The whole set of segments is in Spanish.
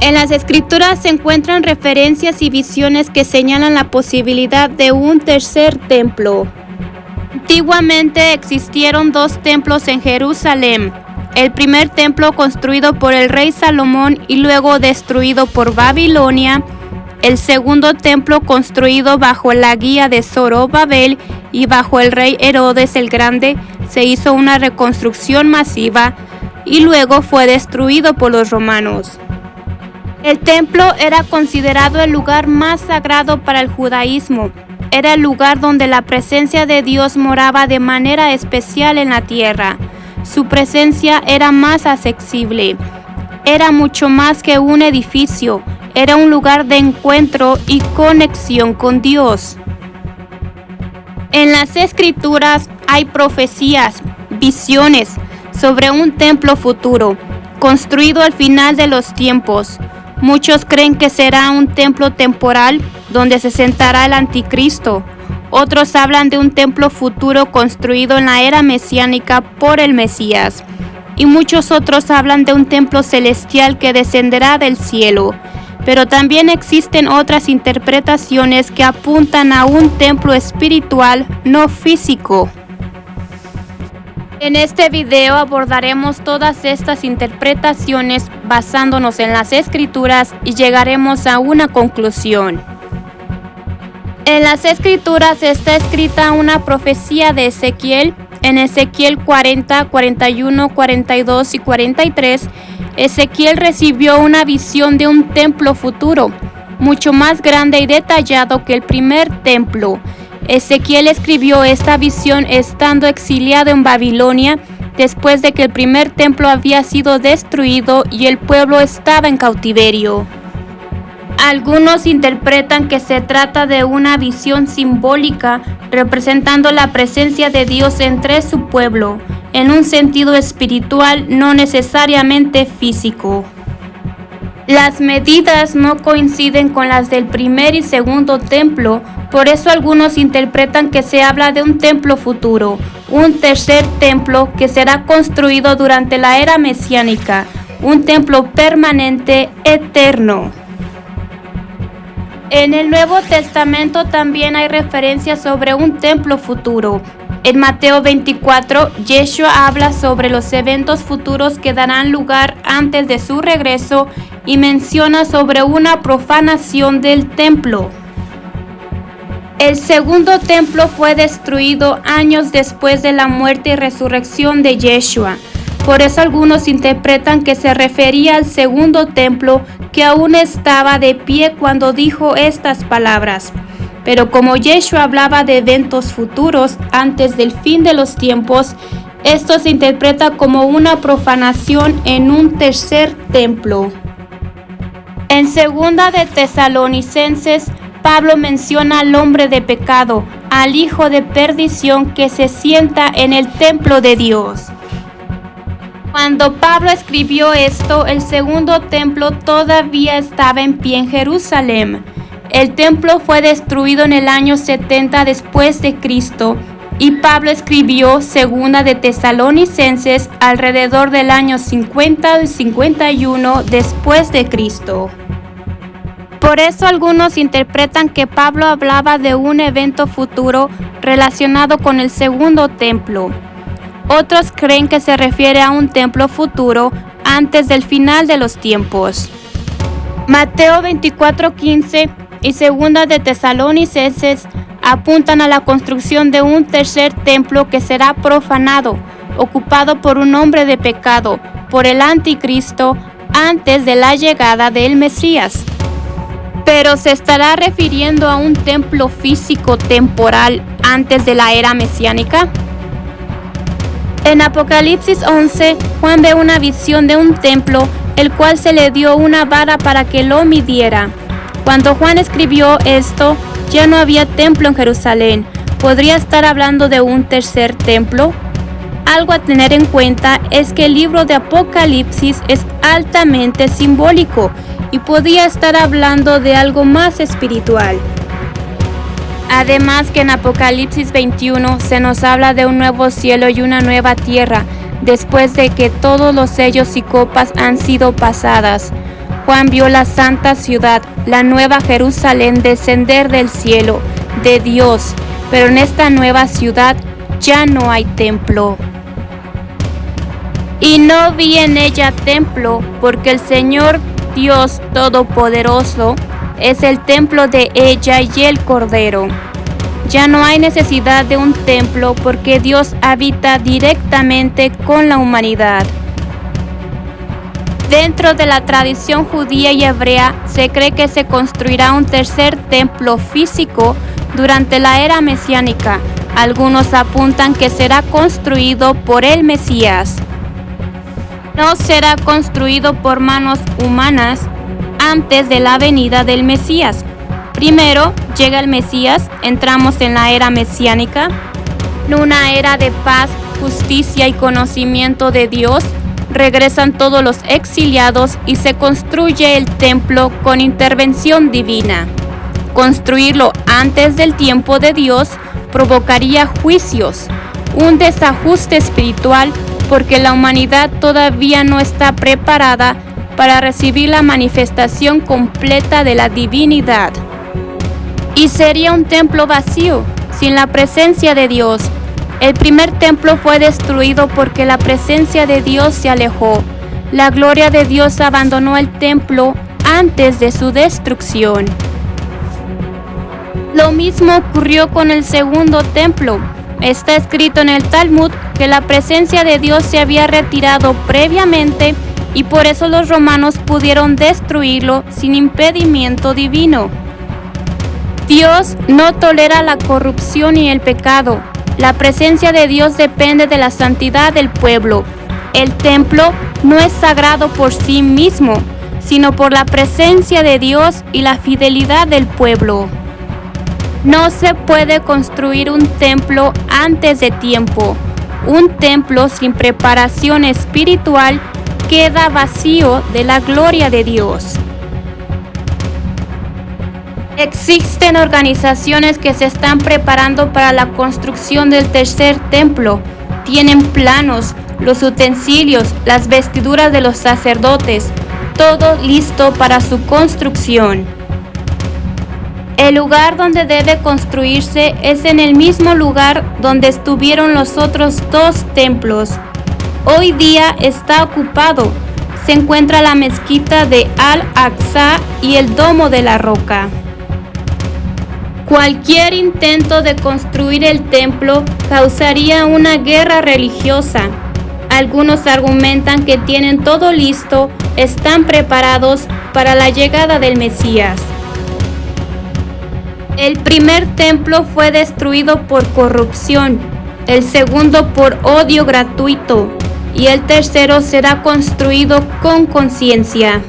En las Escrituras se encuentran referencias y visiones que señalan la posibilidad de un tercer templo. Antiguamente existieron 2 templos en Jerusalén. El primer templo construido por el rey Salomón y luego destruido por Babilonia. El segundo templo construido bajo la guía de Zorobabel y bajo el rey Herodes el Grande se hizo una reconstrucción masiva y luego fue destruido por los romanos. El templo era considerado el lugar más sagrado para el judaísmo. Era el lugar donde la presencia de Dios moraba de manera especial en la tierra. Su presencia era más accesible. Era mucho más que un edificio. Era un lugar de encuentro y conexión con Dios. En las Escrituras hay profecías, visiones sobre un templo futuro, construido al final de los tiempos. Muchos creen que será un templo temporal donde se sentará el anticristo. Otros hablan de un templo futuro construido en la era mesiánica por el Mesías. Y muchos otros hablan de un templo celestial que descenderá del cielo. Pero también existen otras interpretaciones que apuntan a un templo espiritual no físico. En este video abordaremos todas estas interpretaciones basándonos en las Escrituras y llegaremos a una conclusión. En las Escrituras está escrita una profecía de Ezequiel. En Ezequiel 40, 41, 42 y 43, Ezequiel recibió una visión de un templo futuro, mucho más grande y detallado que el primer templo. Ezequiel escribió esta visión estando exiliado en Babilonia, después de que el primer templo había sido destruido y el pueblo estaba en cautiverio. Algunos interpretan que se trata de una visión simbólica representando la presencia de Dios entre su pueblo, en un sentido espiritual, no necesariamente físico. Las medidas no coinciden con las del primer y segundo templo, por eso algunos interpretan que se habla de un templo futuro, un tercer templo que será construido durante la era mesiánica, un templo permanente, eterno. En el Nuevo Testamento también hay referencias sobre un templo futuro. En Mateo 24, Yeshua habla sobre los eventos futuros que darán lugar antes de su regreso y menciona sobre una profanación del templo. El segundo templo fue destruido años después de la muerte y resurrección de Yeshua. Por eso algunos interpretan que se refería al segundo templo que aún estaba de pie cuando dijo estas palabras. Pero como Yeshua hablaba de eventos futuros antes del fin de los tiempos, esto se interpreta como una profanación en un tercer templo. En 2 de Tesalonicenses, Pablo menciona al hombre de pecado, al hijo de perdición que se sienta en el templo de Dios. Cuando Pablo escribió esto, el segundo templo todavía estaba en pie en Jerusalén. El templo fue destruido en el año 70 después de Cristo y Pablo escribió 2 de Tesalonicenses alrededor del año 50 y 51 después de Cristo. Por eso algunos interpretan que Pablo hablaba de un evento futuro relacionado con el segundo templo. Otros creen que se refiere a un templo futuro antes del final de los tiempos. Mateo 24:15 y 2 de Tesalonicenses apuntan a la construcción de un tercer templo que será profanado, ocupado por un hombre de pecado, por el anticristo, antes de la llegada del Mesías. Pero ¿se estará refiriendo a un templo físico temporal antes de la era mesiánica? En Apocalipsis 11, Juan ve una visión de un templo, el cual se le dio una vara para que lo midiera. Cuando Juan escribió esto, ya no había templo en Jerusalén. ¿Podría estar hablando de un tercer templo? Algo a tener en cuenta es que el libro de Apocalipsis es altamente simbólico y podía estar hablando de algo más espiritual. Además que en Apocalipsis 21 se nos habla de un nuevo cielo y una nueva tierra, después de que todos los sellos y copas han sido pasadas. Juan vio la santa ciudad, la nueva Jerusalén, descender del cielo de Dios, pero en esta nueva ciudad ya no hay templo. Y no vi en ella templo, porque el Señor Dios Todopoderoso es el templo de ella y el Cordero. Ya no hay necesidad de un templo porque Dios habita directamente con la humanidad. Dentro de la tradición judía y hebrea se cree que se construirá un tercer templo físico durante la era mesiánica. Algunos apuntan que será construido por el Mesías. No será construido por manos humanas antes de la venida del Mesías. Primero llega el Mesías, entramos en la era mesiánica, en una era de paz, justicia y conocimiento de Dios. Regresan todos los exiliados y se construye el templo con intervención divina. Construirlo antes del tiempo de Dios provocaría juicios, un desajuste espiritual, porque la humanidad todavía no está preparada para recibir la manifestación completa de la divinidad. Y sería un templo vacío, sin la presencia de Dios. El primer templo fue destruido porque la presencia de Dios se alejó. La gloria de Dios abandonó el templo antes de su destrucción. Lo mismo ocurrió con el segundo templo. Está escrito en el Talmud que la presencia de Dios se había retirado previamente y por eso los romanos pudieron destruirlo sin impedimento divino. Dios no tolera la corrupción y el pecado. La presencia de Dios depende de la santidad del pueblo. El templo no es sagrado por sí mismo, sino por la presencia de Dios y la fidelidad del pueblo. No se puede construir un templo antes de tiempo. Un templo sin preparación espiritual queda vacío de la gloria de Dios. Existen organizaciones que se están preparando para la construcción del tercer templo. Tienen planos, los utensilios, las vestiduras de los sacerdotes, todo listo para su construcción. El lugar donde debe construirse es en el mismo lugar donde estuvieron los otros dos templos. Hoy día está ocupado. Se encuentra la mezquita de Al-Aqsa y el Domo de la Roca. Cualquier intento de construir el templo causaría una guerra religiosa. Algunos argumentan que tienen todo listo, están preparados para la llegada del Mesías. El primer templo fue destruido por corrupción, el segundo por odio gratuito y el tercero será construido con conciencia.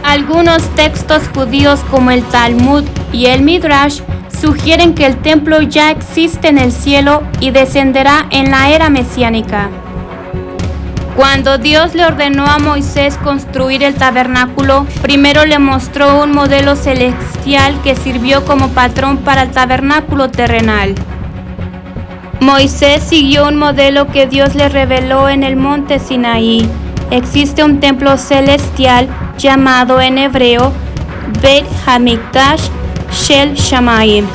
Algunos textos judíos como el Talmud y el Midrash sugieren que el templo ya existe en el cielo y descenderá en la era mesiánica. Cuando Dios le ordenó a Moisés construir el tabernáculo, primero le mostró un modelo celestial que sirvió como patrón para el tabernáculo terrenal. Moisés siguió un modelo que Dios le reveló en el monte Sinaí. Existe un templo celestial llamado en hebreo Beit Hamikdash Shel Shamayim.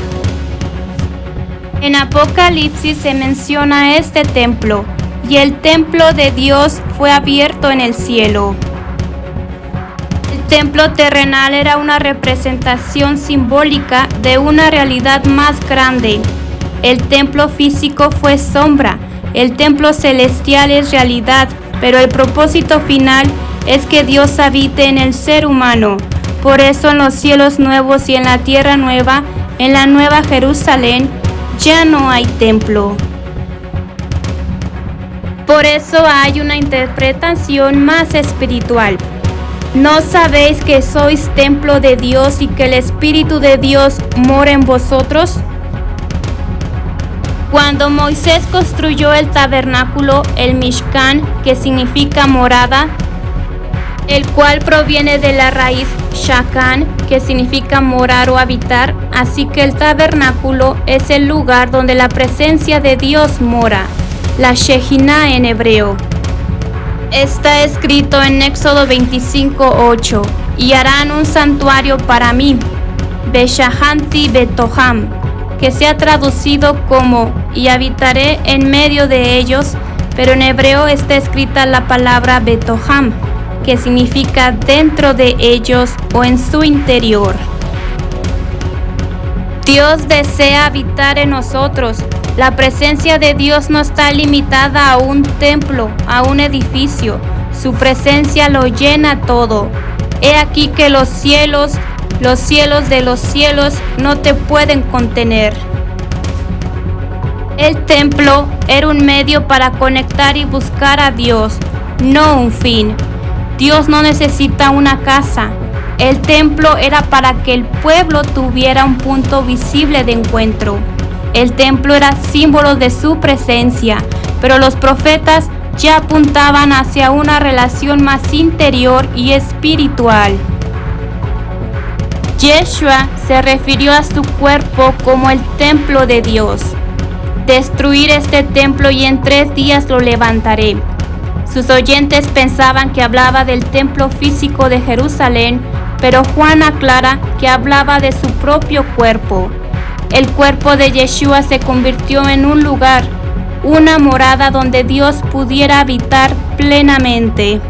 En Apocalipsis se menciona este templo. Y el templo de Dios fue abierto en el cielo. El templo terrenal era una representación simbólica de una realidad más grande. El templo físico fue sombra, el templo celestial es realidad, pero el propósito final es que Dios habite en el ser humano. Por eso en los cielos nuevos y en la tierra nueva, en la nueva Jerusalén, ya no hay templo. Por eso hay una interpretación más espiritual. ¿No sabéis que sois templo de Dios y que el Espíritu de Dios mora en vosotros? Cuando Moisés construyó el tabernáculo, el Mishkan, que significa morada, el cual proviene de la raíz Shakan, que significa morar o habitar, así que el tabernáculo es el lugar donde la presencia de Dios mora. La Shejina en hebreo. Está escrito en Éxodo 25:8, y harán un santuario para mí, Beshahanti Betoham, que se ha traducido como y habitaré en medio de ellos, pero en hebreo está escrita la palabra Betoham, que significa dentro de ellos o en su interior. Dios desea habitar en nosotros. La presencia de Dios no está limitada a un templo, a un edificio. Su presencia lo llena todo. He aquí que los cielos de los cielos no te pueden contener. El templo era un medio para conectar y buscar a Dios, no un fin. Dios no necesita una casa. El templo era para que el pueblo tuviera un punto visible de encuentro. El templo era símbolo de su presencia, pero los profetas ya apuntaban hacia una relación más interior y espiritual. Yeshua se refirió a su cuerpo como el templo de Dios. Destruir este templo y en 3 días lo levantaré. Sus oyentes pensaban que hablaba del templo físico de Jerusalén, pero Juan aclara que hablaba de su propio cuerpo. El cuerpo de Yeshua se convirtió en un lugar, una morada donde Dios pudiera habitar plenamente.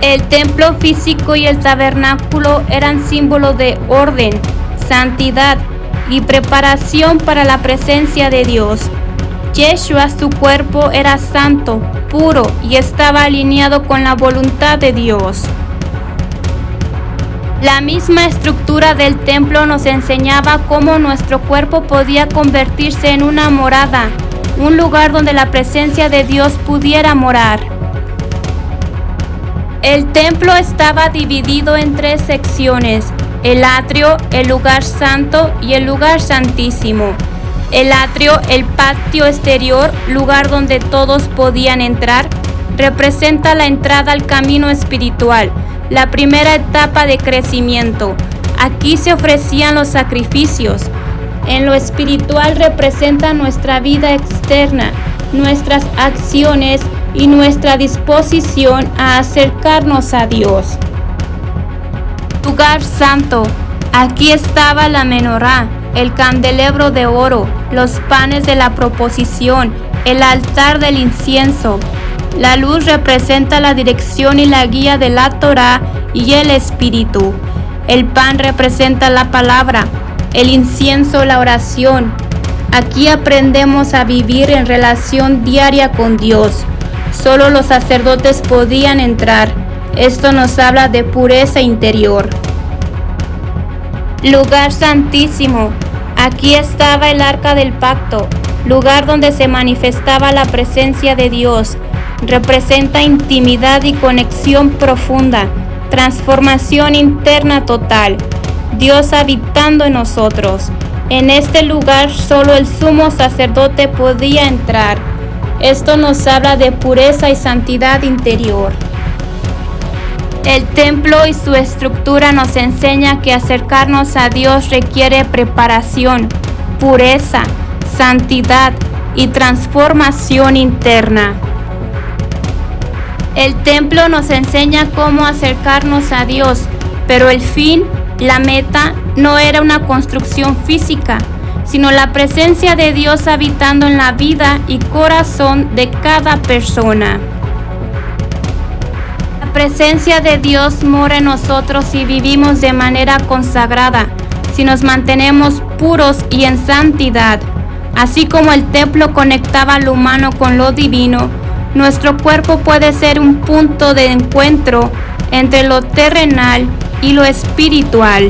El templo físico y el tabernáculo eran símbolos de orden, santidad y preparación para la presencia de Dios. Yeshua, su cuerpo, era santo, puro y estaba alineado con la voluntad de Dios. La misma estructura del templo nos enseñaba cómo nuestro cuerpo podía convertirse en una morada, un lugar donde la presencia de Dios pudiera morar. El templo estaba dividido en 3 secciones: el atrio, el lugar santo y el lugar santísimo. El atrio, el patio exterior, lugar donde todos podían entrar, representa la entrada al camino espiritual, la primera etapa de crecimiento. Aquí se ofrecían los sacrificios. En lo espiritual representa nuestra vida externa, nuestras acciones y nuestra disposición a acercarnos a Dios. Lugar santo. Aquí estaba la menorá, el candelabro de oro, los panes de la proposición, el altar del incienso. La luz representa la dirección y la guía de la Torá y el Espíritu. El pan representa la palabra, el incienso la oración. Aquí aprendemos a vivir en relación diaria con Dios. Solo los sacerdotes podían entrar. Esto nos habla de pureza interior. Lugar santísimo. Aquí estaba el arca del pacto, lugar donde se manifestaba la presencia de Dios. Representa intimidad y conexión profunda, transformación interna total, Dios habitando en nosotros. En este lugar solo el sumo sacerdote podía entrar. Esto nos habla de pureza y santidad interior. El templo y su estructura nos enseña que acercarnos a Dios requiere preparación, pureza, santidad y transformación interna. El templo nos enseña cómo acercarnos a Dios, pero el fin, la meta, no era una construcción física, sino la presencia de Dios habitando en la vida y corazón de cada persona. La presencia de Dios mora en nosotros si vivimos de manera consagrada, si nos mantenemos puros y en santidad. Así como el templo conectaba lo humano con lo divino, nuestro cuerpo puede ser un punto de encuentro entre lo terrenal y lo espiritual.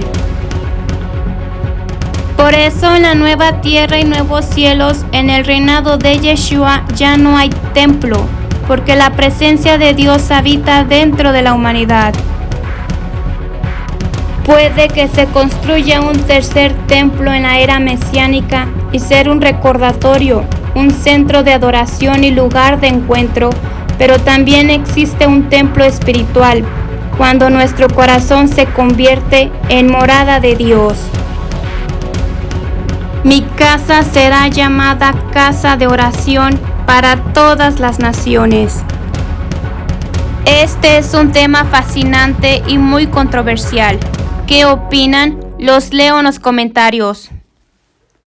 Por eso en la nueva tierra y nuevos cielos, en el reinado de Yeshua, ya no hay templo, porque la presencia de Dios habita dentro de la humanidad. Puede que se construya un tercer templo en la era mesiánica y ser un recordatorio, un centro de adoración y lugar de encuentro, pero también existe un templo espiritual, cuando nuestro corazón se convierte en morada de Dios. Mi casa será llamada casa de oración para todas las naciones. Este es un tema fascinante y muy controversial. ¿Qué opinan? Los leo en los comentarios.